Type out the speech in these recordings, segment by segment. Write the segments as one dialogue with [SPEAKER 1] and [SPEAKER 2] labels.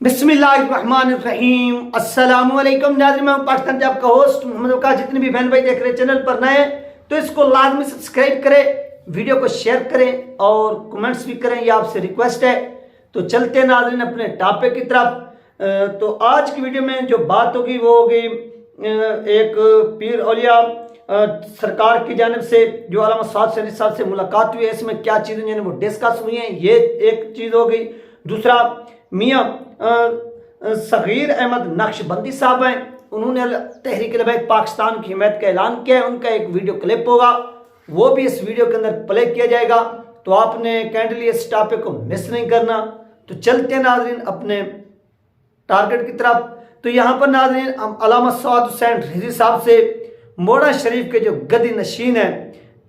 [SPEAKER 1] बिस्मिल्लाहिर्रहमानिर्रहीम। अस्सलामुअलैकुम नाज़रीन, मैं पाकिस्तान के आपका होस्ट मोहम्मद वक़ास। जितने भी बहन भाई देख रहे हैं चैनल पर नए तो इसको लाजमी सब्सक्राइब करें, वीडियो को शेयर करें और कमेंट्स भी करें, ये आपसे रिक्वेस्ट है। तो चलते हैं नाज़रीन अपने टॉपिक की तरफ। तो आज की वीडियो में जो बात होगी वो होगी एक पीर औलिया सरकार की जानिब से जो अल्लामा साद सैयद साहब से मुलाकात हुई है, इसमें क्या चीज़ें वो डिस्कस हुई हैं, ये एक चीज़ हो गई। दूसरा, मियाँ सगीर अहमद नक्शबंदी साहब हैं, उन्होंने तहरीक लबैक पाकिस्तान की हिमायत का ऐलान किया है। उनका एक वीडियो क्लिप होगा, वो भी इस वीडियो के अंदर प्ले किया जाएगा, तो आपने कैंडली इस टॉपिक को मिस नहीं करना। तो चलते हैं नाज़रीन अपने टारगेट की तरफ। तो यहाँ पर नाज़रीन अल्लामा साद हुसैन रिजवी साहब से मोड़ा शरीफ के जो गदी नशीन हैं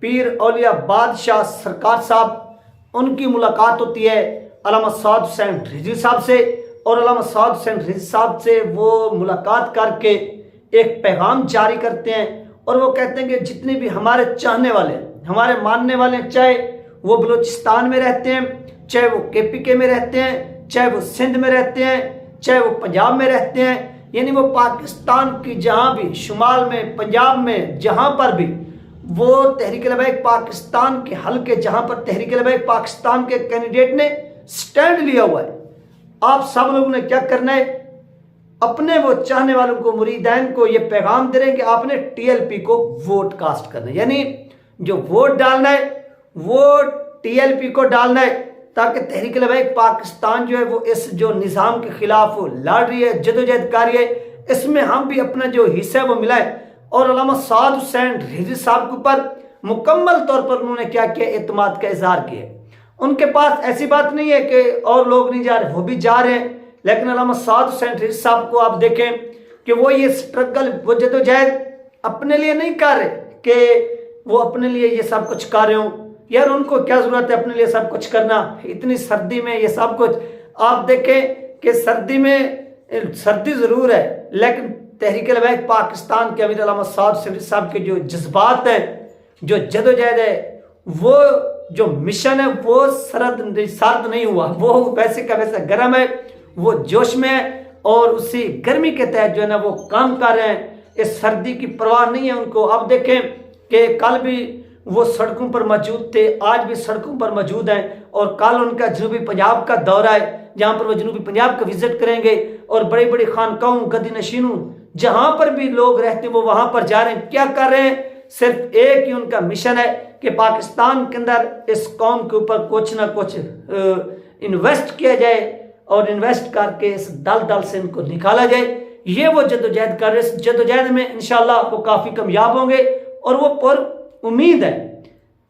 [SPEAKER 1] पीर औलिया बादशाह सरकार साहब, उनकी मुलाकात होती है अल्लामा साद हुसैन रिजवी साहब से। और अल्लामा साद हुसैन रिजवी साहब से वो मुलाकात करके एक पैगाम जारी करते हैं और वो कहते हैं कि जितने भी हमारे चाहने वाले, हमारे मानने वाले, चाहे वो बलूचिस्तान में रहते हैं, चाहे वो KPK में रहते हैं, चाहे वो सिंध में रहते हैं, चाहे वो पंजाब में रहते हैं, यानी वो पाकिस्तान की जहाँ भी शुमाल में, पंजाब में, जहाँ पर भी वो तहरीक लबैक पाकिस्तान के हल्के, जहाँ पर तहरीक लबैक पाकिस्तान के कैंडिडेट ने स्टैंड लिया हुआ है, आप सब लोगों ने क्या करना है, अपने वो चाहने वालों को, मुरीदैन को ये पैगाम दे रहे हैं कि आपने TLP को वोट कास्ट करना है। यानी जो वोट डालना है वो TLP को डालना है, ताकि तहरीक लबैक पाकिस्तान जो है वो इस जो निज़ाम के खिलाफ वो लड़ रही है, जदोजहद कर रही है, इसमें हम भी अपना जो हिस्सा है वो मिलाए। और अल्लामा साद हुसैन रिजवी साहब के ऊपर मुकम्मल तौर पर उन्होंने क्या किया, एतमाद का इजहार किया। उनके पास ऐसी बात नहीं है कि और लोग नहीं जा रहे, वो भी जा रहे हैं। लेकिन अल्लामा साद हुसैन रिजवी साहब को आप देखें कि वो ये स्ट्रगल, वो जदोजहद अपने लिए नहीं कर रहे कि वो अपने लिए ये सब कुछ कर रहे हो। यार उनको क्या जरूरत है अपने लिए सब कुछ करना, इतनी सर्दी में ये सब कुछ। आप देखें कि सर्दी में सर्दी जरूर है, लेकिन तहरीक लबैक पाकिस्तान के अमीर अल्लामा साद हुसैन साहब के जो जज्बात हैं, जो जदोजहद है, वो जो मिशन है वो सर्द नहीं हुआ, वो वैसे का वैसा गर्म है, वो जोश में है और उसी गर्मी के तहत जो है ना वो काम कर रहे हैं। इस सर्दी की परवाह नहीं है उनको। अब देखें कि कल भी वो सड़कों पर मौजूद थे, आज भी सड़कों पर मौजूद हैं, और कल उनका जनूबी पंजाब का दौरा है, जहाँ पर वो जनूबी पंजाब का विजिट करेंगे और बड़ी बड़ी खानकाहों, गदी नशीनों, जहाँ पर भी लोग रहते हैं वो वहाँ पर जा रहे हैं। क्या कर रहे हैं, सिर्फ एक ही उनका मिशन है कि पाकिस्तान के अंदर इस कौम के ऊपर कुछ ना कुछ इन्वेस्ट किया जाए और इन्वेस्ट करके इस दल से इनको निकाला जाए। ये वो जदोजहद कर रहे हैं। इस जदोजहद में इंशाल्लाह वो काफ़ी कामयाब होंगे और वो पर उम्मीद है,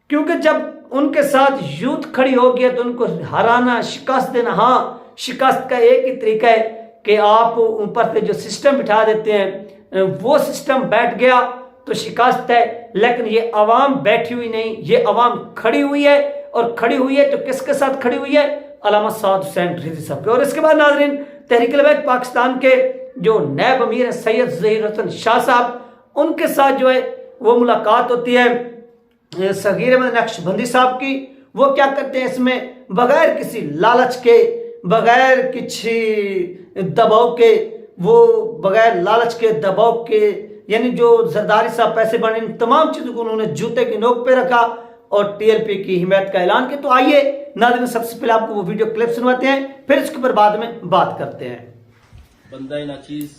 [SPEAKER 1] क्योंकि जब उनके साथ यूथ खड़ी हो गया तो उनको हराना, शिकस्त देना, हाँ शिकस्त का एक ही तरीका है कि आप ऊपर से जो सिस्टम बिठा देते हैं वो सिस्टम बैठ गया तो शिकस्त है। लेकिन ये अवाम बैठी हुई नहीं, ये अवाम खड़ी हुई है, और खड़ी हुई है तो किसके साथ खड़ी हुई है, अल्लामा साद हुसैन रिजवी साहब के। और इसके बाद नाज़रीन तहरीक लबैक पाकिस्तान के जो नैब अमीर हैं सैयद ज़हीर हसन शाह साहब, उनके साथ जो है वो मुलाकात होती है सगीर अहमद नक्शबंदी साहब की। वो क्या करते हैं, इसमें बगैर किसी लालच के, बगैर किसी दबाव के, वो बगैर लालच के, दबाव के, यानी जो जरदारी साहब पैसे बने, इन तमाम चीज़ों को उन्होंने जूते की नोक पे रखा और TLP की हिमायत का ऐलान किया। तो आइए नाज़रीन सबसे पहले आपको वो वीडियो क्लिप सुनवाते हैं, फिर इसके ऊपर बाद में बात करते हैं।
[SPEAKER 2] बंदा नाचीज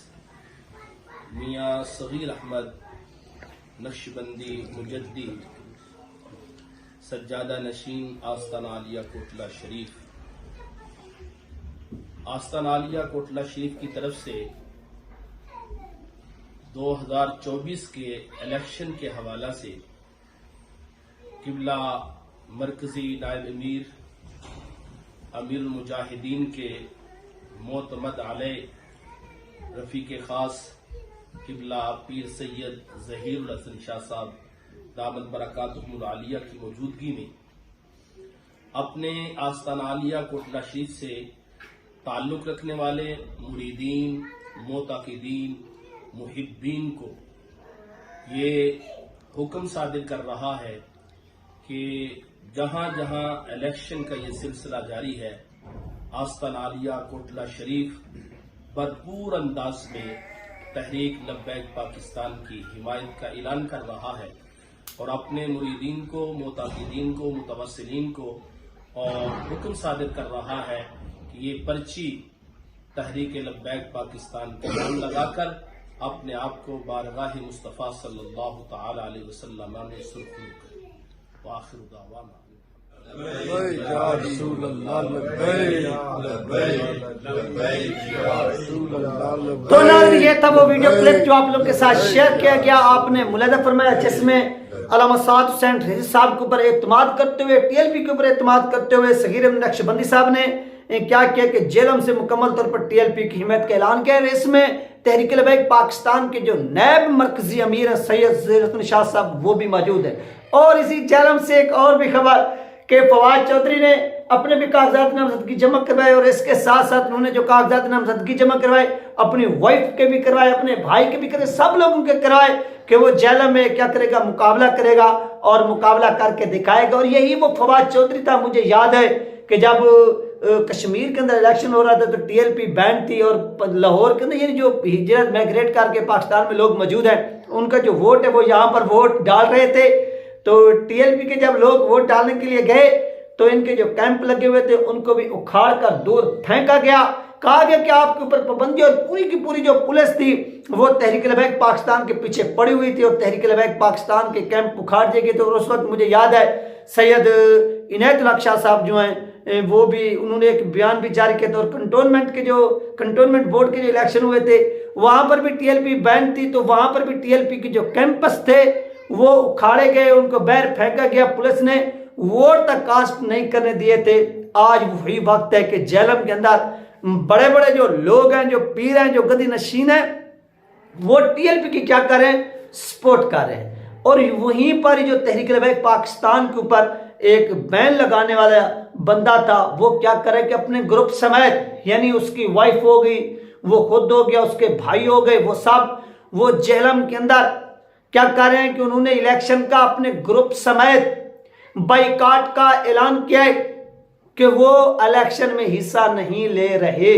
[SPEAKER 2] मियाँ सगीर अहमद नक्शबंदी मुजद्दी सज्जादा नशीन आस्ताना आलिया कोटला शरीफ, आस्ताना आलिया कोटला शरीफ की तरफ से 2024 के इलेक्शन के हवाला से किबला मरकजी नायब अमीर अमीरुल मुजाहिदीन के मोतमद अलैह रफीक खास किबला पीर सैयद ज़हीर हसन शाह साहब दामद बरकातुहुमुल आलिया की मौजूदगी में अपने आस्ताना आलिया कोटला शरीफ से ताल्लुक़ रखने वाले मुरीदीन, मोताकिदीन, मुहिब्बीन को ये हुक्म सादिर कर रहा है कि जहां जहां इलेक्शन का ये सिलसिला जारी है, आस्तान आलिया कोटला शरीफ भरपूर अंदाज में तहरीक लब्बैक पाकिस्तान की हिमायत का ऐलान कर रहा है और अपने मुरीदीन को, मोताकिदीन को, मुतवस्सिलीन को और हुक्म सादिर कर रहा है कि ये पर्ची तहरीक लब्बैक पाकिस्तान के नाम लगाकर अपने आप को बारगाह मुस्तफ़ा सल्लल्लाहु तआला अलैहि वसल्लम में सुरखरू करें। व आखिर दावाना
[SPEAKER 1] तो नाज़रीन, ये था वो वीडियो क्लिप जो आप लोग के साथ शेयर किया गया। आपने मुलाहिजा फरमाया जिसमें अल्लामा साद हुसैन रिजवी साहब के ऊपर एतमाद करते हुए, टीएलपी के ऊपर एतमाद करते हुए सगीर नक्शबंदी साहब ने क्या किया कि जेलम से मुकम्मल तौर पर टीएलपी की हिमायत का ऐलान किया। इसमें तहरीक लब्बैक पाकिस्तान के जो नैब मरकजी अमीर हैं सैयद ज़हीरुद्दीन शाह साहब वो भी मौजूद है। और इसी जेलम से एक और भी खबर कि फवाद चौधरी ने अपने भी कागजात नामजदगी जमा करवाए और इसके साथ साथ उन्होंने जो कागजात नामजदगी जमा करवाए अपनी वाइफ के भी करवाए, अपने भाई के भी करवाए, सब लोगों के करवाए कि वो जेल में क्या करेगा, मुकाबला करेगा और मुकाबला करके दिखाएगा। और यही वो फवाद चौधरी था। मुझे याद है कि जब कश्मीर के अंदर इलेक्शन हो रहा था तो टीएलपी बैन थी और लाहौर के अंदर यानी जो हिजरत माइग्रेट करके पाकिस्तान में लोग मौजूद हैं उनका जो वोट है वो यहाँ पर वोट डाल रहे थे। तो टीएलपी के जब लोग वोट डालने के लिए गए तो इनके जो कैंप लगे हुए थे उनको भी उखाड़ कर दूर फेंका गया। कहा गया कि आपके ऊपर पाबंदी, और पूरी की पूरी जो पुलिस थी वो तहरीक लब्बैक पाकिस्तान के पीछे पड़ी हुई थी और तहरीक लब्बैक पाकिस्तान के कैंप उखाड़ दिए गए। तो उस वक्त मुझे याद है सैयद इनायतुल्लाह शाह साहब जो हैं वो भी उन्होंने एक बयान भी जारी किया था। और कंटोनमेंट बोर्ड के जो इलेक्शन हुए थे वहां पर भी टीएलपी बैन थी, तो वहां पर भी टीएलपी के जो कैंपस थे वो उखाड़े गए, उनको बाहर फेंका गया। पुलिस ने वोट तक कास्ट नहीं करने दिए थे। आज वही वक्त है कि जेलम के अंदर बड़े बड़े जो लोग हैं, जो पीर हैं, जो गद्दी नशीन हैं, वो टीएलपी की क्या कर रहे हैं, सपोर्ट कर रहे हैं। और वहीं पर जो तहरीक लब्बैक पाकिस्तान के ऊपर एक बैन लगाने वाला बंदा था वो क्या करे कि अपने ग्रुप समेत, यानी उसकी वाइफ हो गई, वो खुद हो गया, उसके भाई हो गए, वो सब वो जेलम के अंदर क्या कर रहे हैं कि उन्होंने इलेक्शन का अपने ग्रुप समेत बाइकाट का ऐलान किया है कि वो इलेक्शन में हिस्सा नहीं ले रहे।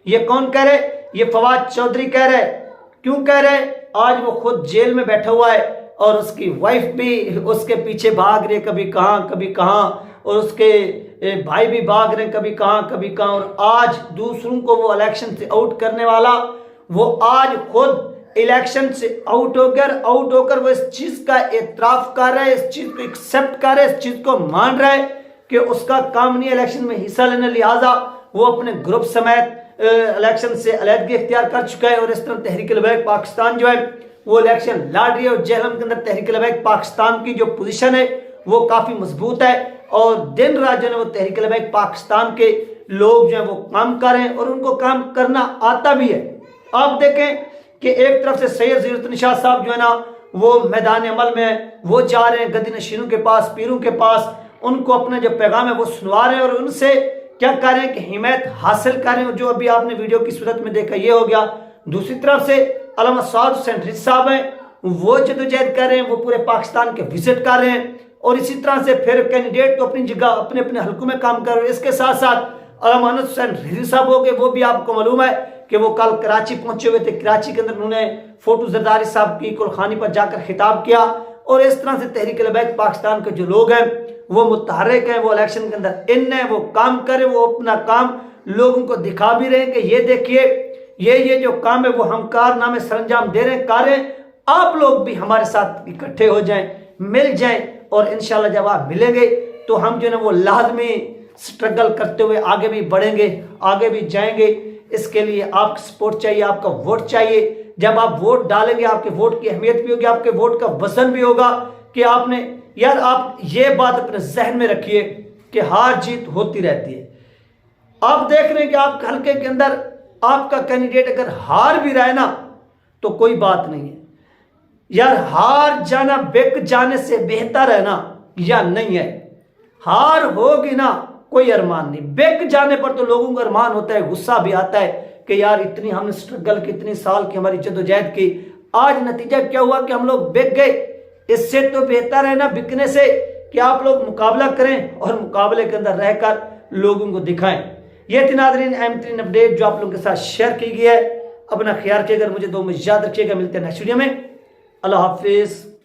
[SPEAKER 1] ये कौन कह रहे? ये फवाद चौधरी कह रहे। क्यों कह रहे? आज वो खुद जेल में बैठा हुआ है और उसकी वाइफ भी उसके पीछे भाग रहे, कभी कहाँ, और उसके भाई भी भाग रहे कभी कहाँ। और आज दूसरों को वो इलेक्शन से आउट करने वाला वो आज खुद इलेक्शन से आउट होकर वो इस चीज का एतराफ कर रहा है, इस चीज को एक्सेप्ट कर रहा है, इस चीज को मान रहा है कि उसका काम नहीं इलेक्शन में हिस्सा लेना, लिहाजा वो अपने ग्रुप समेत इलेक्शन से अलहदगी इख्तियार कर चुका है। और इस तरह तहरीक लब्बैक पाकिस्तान जो है वो इलेक्शन लड़ रही है और जेहलम के अंदर तहरीक लब्बैक पाकिस्तान की जो पोजीशन है वो काफी मजबूत है और दिन रात जो है वो तहरीक लब्बैक पाकिस्तान के लोग जो है वो काम कर रहे हैं और उनको काम करना आता भी है। आप देखें कि एक तरफ से सैयद ज़हीरुद्दीन शाह साहब जो है ना वो मैदान अमल में वो जा रहे हैं गद्दी नशीनों के पास, पीरों के पास, उनको अपना जो पैगाम है वो सुनवा रहे हैं और उनसे क्या कर रहे हैं कि हिमायत हासिल कर रहे हैं, जो अभी आपने वीडियो की सूरत में देखा ये हो गया। दूसरी तरफ से अल्लामा साद हुसैन रिजवी साहब हैं वो जदोजहद कर रहे हैं, वो पूरे पाकिस्तान के विजिट कर रहे हैं और इसी तरह से फिर कैंडिडेट तो अपनी जगह अपने अपने हल्कों में काम कर रहे हैं। इसके साथ साथ अल्लामा हुसैन रिजवी साहब हो गए, वो भी आपको मालूम है कि वो कल कराची पहुंचे हुए थे। कराची के अंदर उन्होंने फोटो जरदारी साहब की कुलखानी पर जाकर खिताब किया और इस तरह से तहरीक लब्बैक पाकिस्तान के जो लोग हैं वो मुतहर्रिक हैं, वो इलेक्शन के अंदर इन है, वो काम करें, वो अपना काम लोगों को दिखा भी रहे हैं कि ये देखिए ये जो काम है वो हम कारनामे सरंजाम दे रहे हैं, कार्य आप लोग भी हमारे साथ इकट्ठे हो जाएं, मिल जाएं और इंशाल्लाह जब आप मिलेंगे तो हम जो है वो लाजमी स्ट्रगल करते हुए आगे भी बढ़ेंगे, आगे भी जाएंगे। इसके लिए आपका सपोर्ट चाहिए, आपका वोट चाहिए। जब आप वोट डालेंगे आपके वोट की अहमियत भी होगी, आपके वोट का वजन भी होगा कि आपने यार आप ये बात अपने जहन में रखिए कि हार जीत होती रहती है। आप देख रहे हैं कि आपके हल्के के अंदर आपका कैंडिडेट अगर हार भी रहा है ना तो कोई बात नहीं है यार, हार जाना बिक जाने से बेहतर है ना या नहीं है। हार होगी ना कोई अरमान नहीं, बिक जाने पर तो लोगों को अरमान होता है, गुस्सा भी आता है कि यार इतनी हमने स्ट्रगल की, इतनी साल की हमारी जद्दोजहद की, आज नतीजा क्या हुआ कि हम लोग बिक गए। इससे तो बेहतर है ना बिकने से कि आप लोग मुकाबला करें और मुकाबले के अंदर रहकर लोगों को दिखाएं। ये थी नाज़रीन अहम तरीन अपडेट जो आप लोगों के साथ शेयर की गई है। अपना ख्याल रखिएगा, मुझे दो में याद रखिएगा। मिलते हैं नेक्स्ट वीडियो में। अल्लाह हाफिज़।